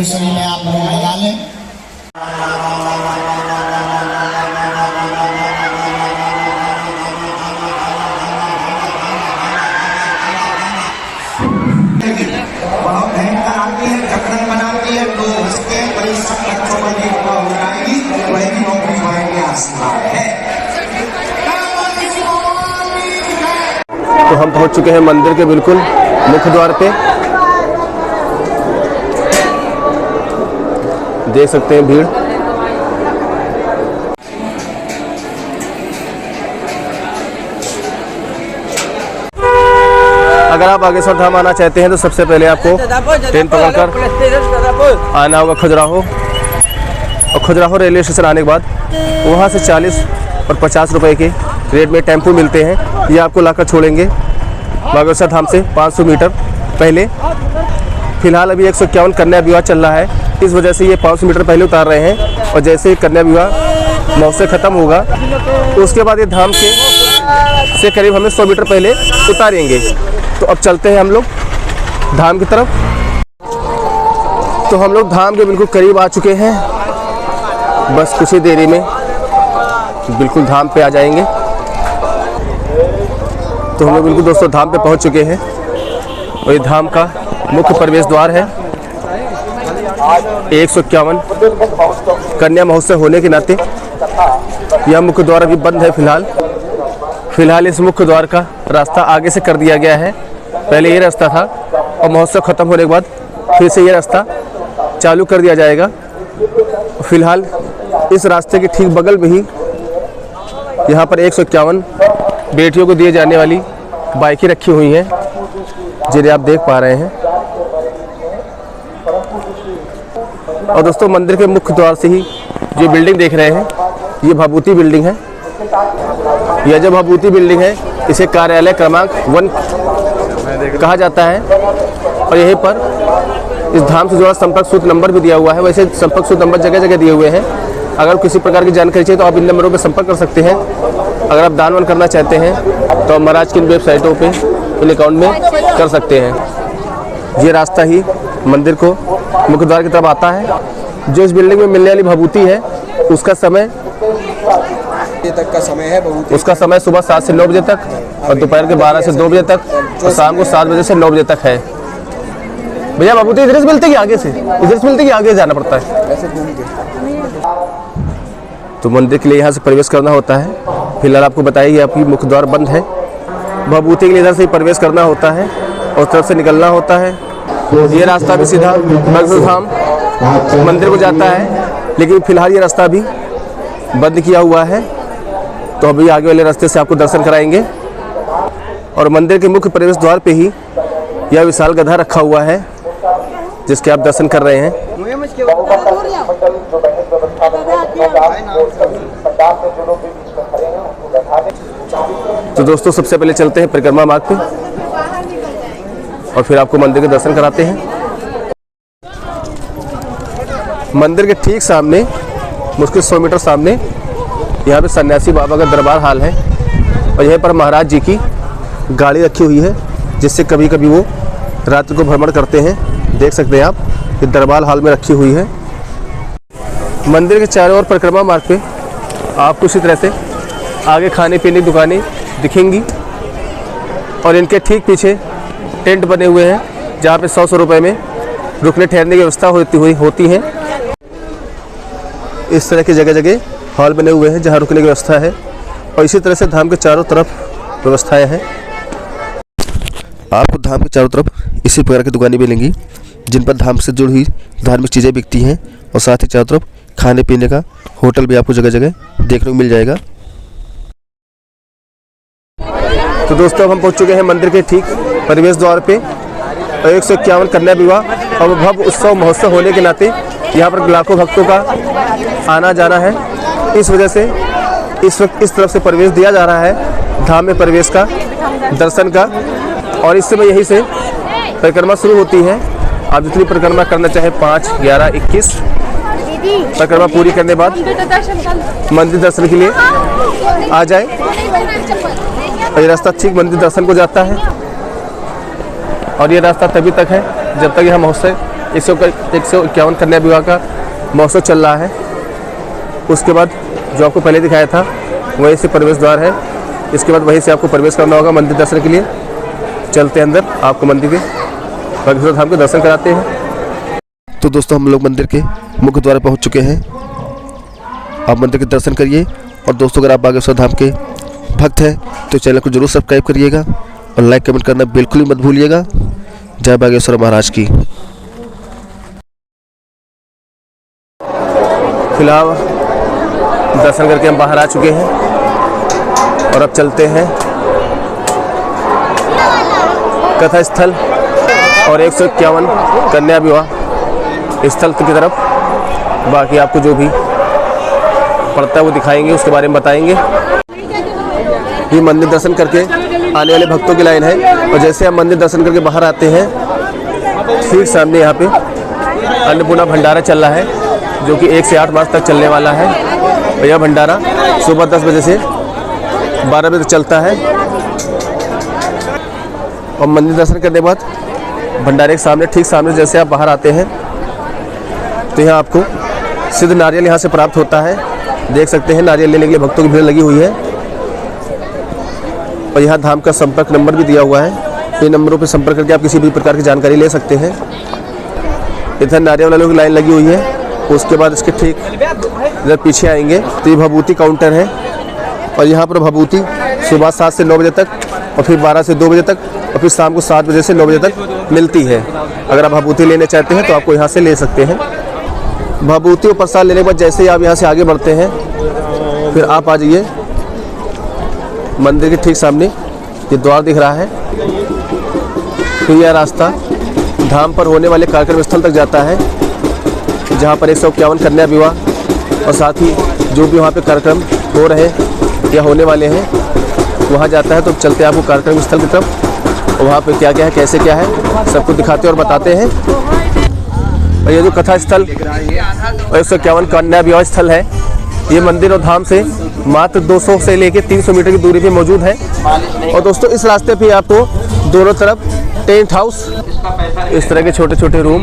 परिसरी में आप लोग लगा लें। बहुत भयंकर आती है, जकड़न बनाती है, तो उसके परिसर बच्चों को ये हो जाएगी, वही नौकरी पाएंगे आसमान है। तो हम पहुंच चुके हैं मंदिर के बिल्कुल मुख्य द्वार पे। देख सकते हैं भीड़। अगर आप आगे धाम आना चाहते हैं तो सबसे पहले आपको ट्रेन पकड़कर आना होगा खजुराहो, और खजुराहो रेलवे स्टेशन आने के बाद वहाँ से 40 और 50 रुपए के रेट में टेम्पो मिलते हैं। ये आपको लाकर छोड़ेंगे बागेश्वर धाम से 500 मीटर पहले। फिलहाल अभी 151 कन्या विवाह चल रहा है, इस वजह से ये 500 मीटर पहले उतार रहे हैं, और जैसे ही कन्या विवाह महोत्सव ख़त्म होगा तो उसके बाद ये धाम से करीब हमें 100 मीटर पहले उतारेंगे। तो अब चलते हैं हम लोग धाम की तरफ। तो हम लोग धाम के बिल्कुल करीब आ चुके हैं, बस कुछ ही देरी में बिल्कुल धाम पे आ जाएंगे। तो हम लोग बिल्कुल दोस्तों धाम पे पहुंच चुके हैं, और ये धाम का मुख्य प्रवेश द्वार है। 151 कन्या महोत्सव होने के नाते यह मुख्य द्वार अभी बंद है फिलहाल इस मुख्य द्वार का रास्ता आगे से कर दिया गया है। पहले ये रास्ता था, और महोत्सव ख़त्म होने के बाद फिर से ये रास्ता चालू कर दिया जाएगा। फिलहाल इस रास्ते के ठीक बगल में ही यहाँ पर 151 बेटियों को दिए जाने वाली बाइकें रखी हुई हैं, जिन्हें आप देख पा रहे हैं। और दोस्तों मंदिर के मुख्य द्वार से ही जो बिल्डिंग देख रहे हैं, ये भभूति बिल्डिंग है। यह जो भभूति बिल्डिंग है, इसे कार्यालय क्रमांक 1 कहा जाता है, और यहीं पर इस धाम से जुड़ा संपर्क सूत्र नंबर भी दिया हुआ है। वैसे संपर्क सूत्र नंबर जगह जगह दिए हुए हैं। अगर किसी प्रकार की जानकारी चाहिए तो आप इन नंबरों पर संपर्क कर सकते हैं। अगर आप दान वान करना चाहते हैं तो महाराज की इन वेबसाइटों पे इन अकाउंट में कर सकते हैं। ये रास्ता ही मंदिर को मुख्य द्वार की तरफ आता है। जो इस बिल्डिंग में मिलने वाली भभूति है, उसका समय तक का समय है। उसका समय सुबह 7 से 9 बजे तक, और दोपहर के 12 से 2 बजे तक, और शाम को 7 बजे से 9 बजे तक है। भैया भभूति इधर से मिलती है कि आगे से? इधर से मिलती है कि आगे जाना पड़ता है? ऐसे घूम के। तो मंदिर के लिए यहाँ से प्रवेश करना होता है। फिलहाल आपको बताइए आपकी मुख्य द्वार बंद है। भभूति के लिए इधर से ही प्रवेश करना होता है और तरफ से निकलना होता है। ये रास्ता भी सीधा बागेश्वर धाम मंदिर को जाता है, लेकिन फिलहाल ये रास्ता भी बंद किया हुआ है। तो अभी आगे वाले रास्ते से आपको दर्शन कराएंगे, और मंदिर के मुख्य प्रवेश द्वार पे ही यह विशाल गधा रखा हुआ है, जिसके आप दर्शन कर रहे हैं। तो दोस्तों सबसे पहले चलते हैं परिक्रमा मार्ग पे, और फिर आपको मंदिर के दर्शन कराते हैं। मंदिर के ठीक सामने, मुश्किल 100 मीटर सामने, यहाँ पे सन्यासी बाबा का दरबार हाल है, और यहीं पर महाराज जी की गाड़ी रखी हुई है, जिससे कभी कभी वो रात्रि को भ्रमण करते हैं। देख सकते हैं आप, ये दरबार हाल में रखी हुई है। मंदिर के चारों ओर परिक्रमा मार्ग पे आपको इसी तरह से आगे खाने पीने की दुकानें दिखेंगी, और इनके ठीक पीछे टेंट बने हुए हैं, जहाँ पे 100 रुपए में रुकने ठहरने की व्यवस्था होती है। इस तरह की जगह जगह हॉल बने हुए हैं जहाँ रुकने की व्यवस्था है, और इसी तरह से धाम के चारों तरफ व्यवस्थाएं हैं। आपको धाम के चारों तरफ इसी प्रकार की दुकानें मिलेंगी, जिन पर धाम से जुड़ी हुई धार्मिक चीज़ें बिकती हैं, और साथ ही चारों तरफ खाने पीने का होटल भी आपको जगह जगह देखने को मिल जाएगा। तो दोस्तों अब हम पहुंच चुके हैं मंदिर के ठीक प्रवेश द्वार पे। 151 कन्या विवाह और भव्य उत्सव महोत्सव होने के नाते यहाँ पर लाखों भक्तों का आना जाना है। इस वजह से इस वक्त इस तरफ से प्रवेश दिया जा रहा है धाम में प्रवेश का, दर्शन का, और इस समय यहीं से परिक्रमा शुरू होती है। आप जितनी परिक्रमा करना चाहे 5, 11, 21 परिक्रमा पूरी करने बाद मंदिर दर्शन के लिए आ जाए। और ये रास्ता ठीक मंदिर दर्शन को जाता है, और ये रास्ता तभी तक है जब तक यह महोत्सव 151 कन्या विवाह का महोत्सव चल रहा है। उसके बाद जो आपको पहले दिखाया था वहीं से प्रवेश द्वार है। इसके बाद वहीं से आपको प्रवेश करना होगा मंदिर दर्शन के लिए। चलते हैं अंदर, आपको मंदिर के बागेश्वर धाम के दर्शन कराते हैं। तो दोस्तों हम लोग मंदिर के मुख्य द्वार पहुंच चुके हैं। आप मंदिर के दर्शन करिए और दोस्तों अगर आप बागेश्वर धाम के भक्त हैं तो चैनल को जरूर सब्सक्राइब करिएगा और लाइक कमेंट करना बिल्कुल ही मत भूलिएगा। जय बागेश्वर महाराज की। फिलहाल दर्शन करके हम बाहर आ चुके हैं और अब चलते हैं कथा स्थल और 151 कन्या विवाह स्थल की तरफ। बाकी आपको जो भी पड़ता है वो दिखाएंगे, उसके बारे में बताएंगे। ये मंदिर दर्शन करके आने वाले भक्तों की लाइन है और जैसे हम मंदिर दर्शन करके बाहर आते हैं ठीक सामने यहाँ पे अन्नपूर्णा भंडारा चल रहा है जो कि 1 से 8 मार्च तक चलने वाला है। और यह भंडारा सुबह 10 बजे से 12 बजे तक चलता है। और मंदिर दर्शन करने के बाद भंडारे के सामने ठीक सामने जैसे आप बाहर आते हैं तो यहाँ आपको सिद्ध नारियल यहाँ से प्राप्त होता है। देख सकते हैं नारियल लेने के लिए भक्तों की भीड़ लगी हुई है। और यहाँ धाम का संपर्क नंबर भी दिया हुआ है। इन नंबरों पर संपर्क करके आप किसी भी प्रकार की जानकारी ले सकते हैं। इधर नारियल वालों की लाइन लगी हुई है। उसके बाद इसके ठीक इधर पीछे आएंगे तो ये भभूति काउंटर है और यहाँ पर भभूति सुबह 7 से 9 बजे तक और फिर 12 से 2 बजे तक और फिर शाम को 7 बजे से 9 बजे तक मिलती है। अगर आप भभूति लेने चाहते हैं तो आपको यहाँ से ले सकते हैं। भभूति और प्रसाद लेने के बाद जैसे ही आप यहाँ से आगे बढ़ते हैं फिर आप आ जाइए मंदिर के ठीक सामने ये द्वार दिख रहा है। फिर यह रास्ता धाम पर होने वाले कार्यक्रम स्थल तक जाता है जहाँ पर 151 कन्या विवाह और साथ ही जो भी वहाँ पे कार्यक्रम हो रहे या होने वाले हैं वहाँ जाता है। तो चलते हैं आपको कार्यक्रम स्थल की तरफ और वहाँ पे क्या क्या है कैसे क्या है सबको दिखाते और बताते हैं। और ये जो कथा स्थल और 151 कन्या विवाह स्थल है ये मंदिर और धाम से मात्र 200 से लेकर 300 मीटर की दूरी पे मौजूद है। और दोस्तों इस रास्ते पे आपको दोनों तरफ टेंट हाउस, इस तरह के छोटे छोटे रूम,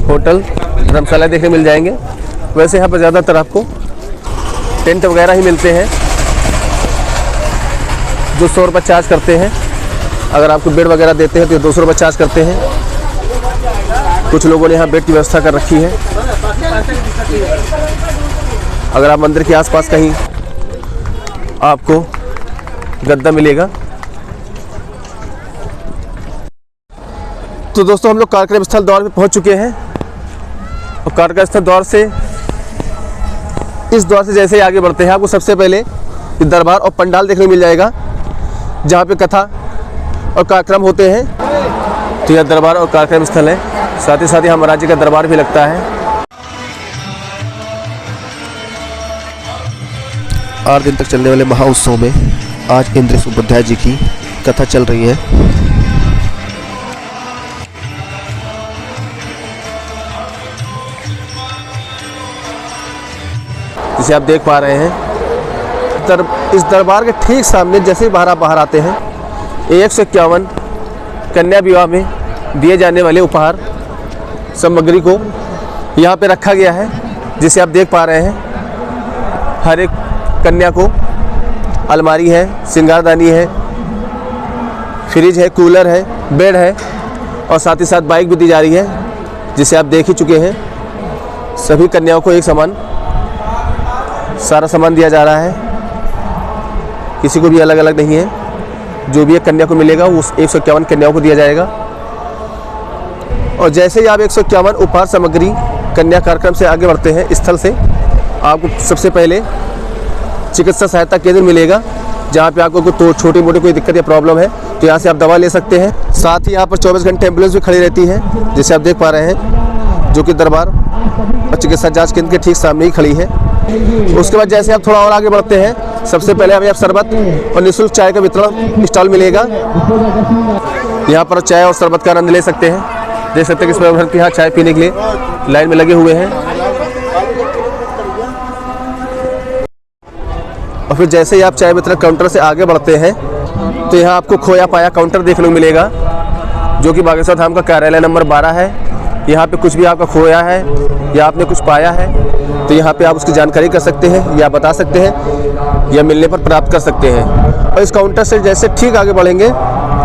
होटल, धर्मशाला देखने मिल जाएंगे। वैसे यहाँ पर ज़्यादातर आपको टेंट वगैरह ही मिलते हैं जो 100 रुपये चार्ज करते हैं। अगर आपको बेड वगैरह देते हैं तो 200 रुपये चार्ज करते हैं। कुछ लोगों ने यहाँ बेड की व्यवस्था कर रखी है। अगर आप मंदिर के आसपास कहीं आपको गद्दा मिलेगा। तो दोस्तों हम लोग कार्यक्रम स्थल द्वार पे पहुंच चुके हैं और कार्यक्रम स्थल द्वार से इस द्वार से जैसे ही आगे बढ़ते हैं आपको सबसे पहले दरबार और पंडाल देखने को मिल जाएगा जहाँ पे कथा और कार्यक्रम होते हैं। तो यह दरबार और कार्यक्रम स्थल है। साथ ही यहाँ महाराज जी का दरबार भी लगता है। 8 दिन तक चलने वाले महाउत्सव में आज इंद्रेश उपाध्याय जी की कथा चल रही है। जिसे आप देख पा रहे हैं इस दरबार के ठीक सामने जैसे ही बाहर आते हैं 151 कन्या विवाह में दिए जाने वाले उपहार सामग्री को यहाँ पे रखा गया है। जिसे आप देख पा रहे हैं हर एक कन्या को अलमारी है, श्रृंगारदानी है, फ्रिज है, कूलर है, बेड है और साथ ही साथ बाइक भी दी जा रही है जिसे आप देख ही चुके हैं। सभी कन्याओं को एक समान सारा सामान दिया जा रहा है, किसी को भी अलग अलग नहीं है। जो भी एक कन्या को मिलेगा वो 151 कन्याओं को दिया जाएगा। और जैसे ही आप 151 उपहार सामग्री कन्या कार्यक्रम से आगे बढ़ते हैं स्थल से आपको सबसे पहले चिकित्सा सहायता केंद्र मिलेगा जहाँ पे आपको कोई छोटी मोटी कोई दिक्कत या प्रॉब्लम है तो यहाँ से आप दवा ले सकते हैं। साथ ही यहाँ पर 24 घंटे एम्बुलेंस भी खड़ी रहती है जिसे आप देख पा रहे हैं जो कि दरबार और चिकित्सा जांच केंद्र के ठीक सामने ही खड़ी है। उसके बाद जैसे आप थोड़ा और आगे बढ़ते हैं सबसे पहले हमें शरबत और निःशुल्क चाय का वितरण स्टॉल मिलेगा। यहाँ पर चाय और शरबत का आनंद ले सकते हैं। देख सकते हैं कि इसमें भक्त यहाँ चाय पीने के लिए लाइन में लगे हुए हैं। और फिर जैसे ही आप चाय वितरण काउंटर से आगे बढ़ते हैं तो यहाँ आपको खोया पाया काउंटर देखने को मिलेगा जो कि बागेश्वर धाम का कार्यालय नंबर 12 है। यहाँ पे कुछ भी आपका खोया है या आपने कुछ पाया है तो यहाँ पे आप उसकी जानकारी कर सकते हैं या बता सकते हैं या मिलने पर प्राप्त कर सकते हैं। और इस काउंटर से जैसे ठीक आगे बढ़ेंगे,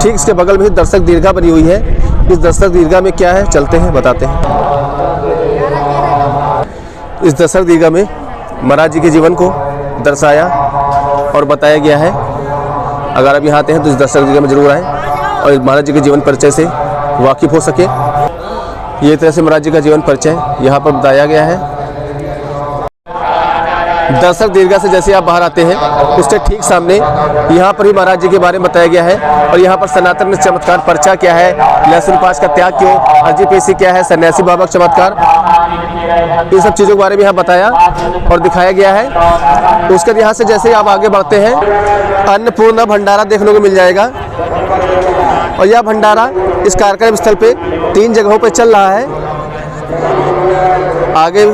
ठीक इसके बगल में ही दर्शक दीर्घा बनी हुई है। इस दर्शक दीर्घा में क्या है, चलते हैं बताते हैं। इस दर्शक दीर्घा में महाराज जी के जीवन को दर्शाया और बताया गया है। अगर आप यहाँ आते हैं तो इस दर्शक दीर्घा में जरूर आएँ और महाराज जी के जीवन परिचय से वाकिफ़ हो सके। ये तरह से महाराज जी का जीवन परिचय यहाँ पर बताया गया है। दर्शक दीर्घा से जैसे आप बाहर आते हैं उसके ठीक सामने यहाँ पर ही महाराज जी के बारे में बताया गया है। और यहाँ पर सनातन में चमत्कार पर्चा क्या है, लहसुन पास का त्याग क्यों, अर्जी पेशी क्या है, सन्यासी बाबा का चमत्कार, इन सब चीज़ों के बारे में यहाँ बताया और दिखाया गया है। उसके यहाँ से जैसे ही आप आगे बढ़ते हैं अन्नपूर्णा भंडारा देखने को मिल जाएगा। और यह भंडारा इस कार्यक्रम स्थल पे 3 जगहों पे चल रहा है। आगे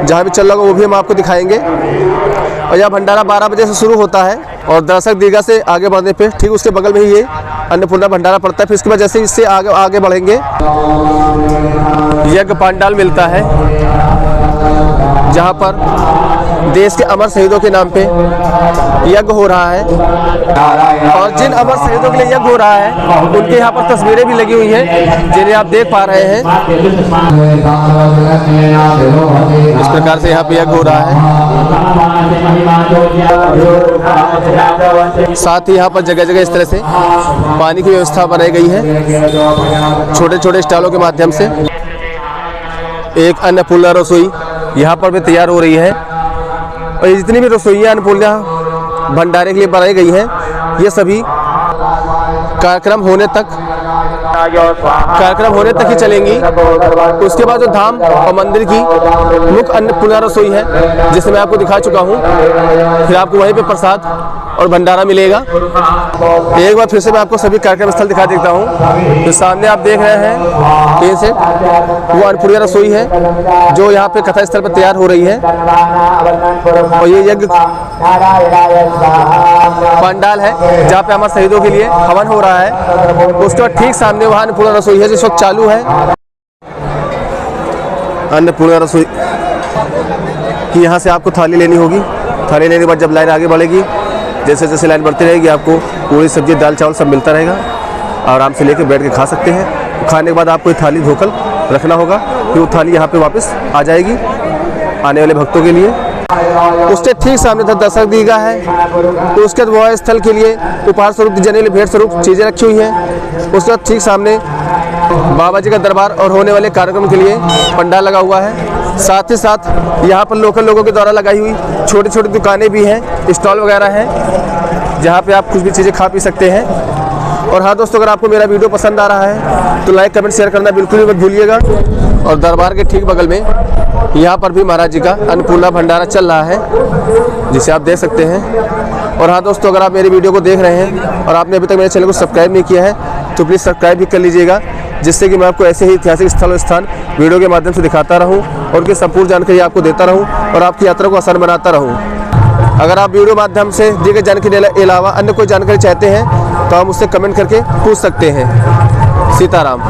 जहाँ भी चल रहा होगा वो भी हम आपको दिखाएंगे। और यह भंडारा 12 बजे से शुरू होता है और दर्शक दीर्घा से आगे बढ़ने पे ठीक उसके बगल में ही ये अन्नपूर्णा भंडारा पड़ता है। फिर इसके बाद जैसे इससे आगे बढ़ेंगे यज्ञ पांडाल मिलता है, जहाँ पर देश के अमर शहीदों के नाम पे यज्ञ हो रहा है। और जिन अमर शहीदों के लिए यज्ञ हो रहा है उनके यहाँ पर तस्वीरें भी लगी हुई हैं, जिन्हें आप देख पा रहे हैं। इस प्रकार से यहाँ पे यज्ञ हो रहा है। साथ ही यहाँ पर जगह जगह इस तरह से पानी की व्यवस्था बनाई गई है छोटे छोटे स्टॉलों के माध्यम से। एक अन्नपूर्णा रसोई यहाँ पर भी तैयार हो रही है। और ये जितनी भी रसोइयाँ अन्नपूर्णा भंडारे के लिए बनाई गई हैं ये सभी कार्यक्रम होने तक ही चलेंगी। उसके बाद जो धाम और मंदिर की मुख्य अन्नपूर्णा रसोई है जिसे मैं आपको दिखा चुका हूँ, फिर आपको वहीं पे प्रसाद और भंडारा मिलेगा। एक बार फिर से मैं आपको सभी कार्यक्रम स्थल दिखा देता हूँ। तो सामने आप देख रहे हैं ये से वो अन्नपूर्णा रसोई है जो यहाँ पे कथा स्थल पर तैयार हो रही है। और ये यज्ञ पंडाल है जहाँ पे हमारे शहीदों के लिए हवन हो रहा है। उसके बाद ठीक सामने वहाँ अन्नपूर्णा रसोई है जिस वक्त चालू है। अन्नपूर्णा रसोई की यहाँ से आपको थाली लेनी होगी। थाली लेने के बाद जब लाइन आगे बढ़ेगी, जैसे जैसे लाइन बढ़ती रहेगी आपको पूरी सब्जी दाल चावल सब मिलता रहेगा। आराम से लेकर बैठ के खा सकते हैं। खाने के बाद आपको थाली धोकर रखना होगा, फिर वो थाली यहाँ पे वापस आ जाएगी आने वाले भक्तों के लिए। उसके ठीक सामने दर्शक दीर्घा है। उसके बाद वह स्थल के लिए उपहार स्वरूप देने भेंट स्वरूप चीज़ें रखी हुई हैं। उसके बाद ठीक सामने बाबा जी का दरबार और होने वाले कार्यक्रम के लिए पंडाल लगा हुआ है। साथ ही साथ यहाँ पर लोकल लोगों के द्वारा लगाई हुई छोटी छोटी दुकानें भी हैं, स्टॉल वगैरह हैं जहाँ पे आप कुछ भी चीज़ें खा पी सकते हैं। और हाँ दोस्तों, अगर आपको मेरा वीडियो पसंद आ रहा है तो लाइक कमेंट शेयर करना बिल्कुल भी मत भूलिएगा। और दरबार के ठीक बगल में यहाँ पर भी महाराज जी का अन्नपूर्णा भंडारा चल रहा है जिसे आप देख सकते हैं। और हाँ दोस्तों, अगर आप मेरी वीडियो को देख रहे हैं और आपने अभी तक मेरे चैनल को सब्सक्राइब नहीं किया है तो प्लीज़ सब्सक्राइब भी कर लीजिएगा, जिससे कि मैं आपको ऐसे ही ऐतिहासिक स्थल और स्थान वीडियो के माध्यम से दिखाता रहूँ और उनकी संपूर्ण जानकारी आपको देता रहूँ और आपकी यात्रा को आसान बनाता रहूँ। अगर आप वीडियो माध्यम से दी गई जानकारी के अलावा अन्य कोई जानकारी चाहते हैं तो आप मुझसे कमेंट करके पूछ सकते हैं। सीताराम।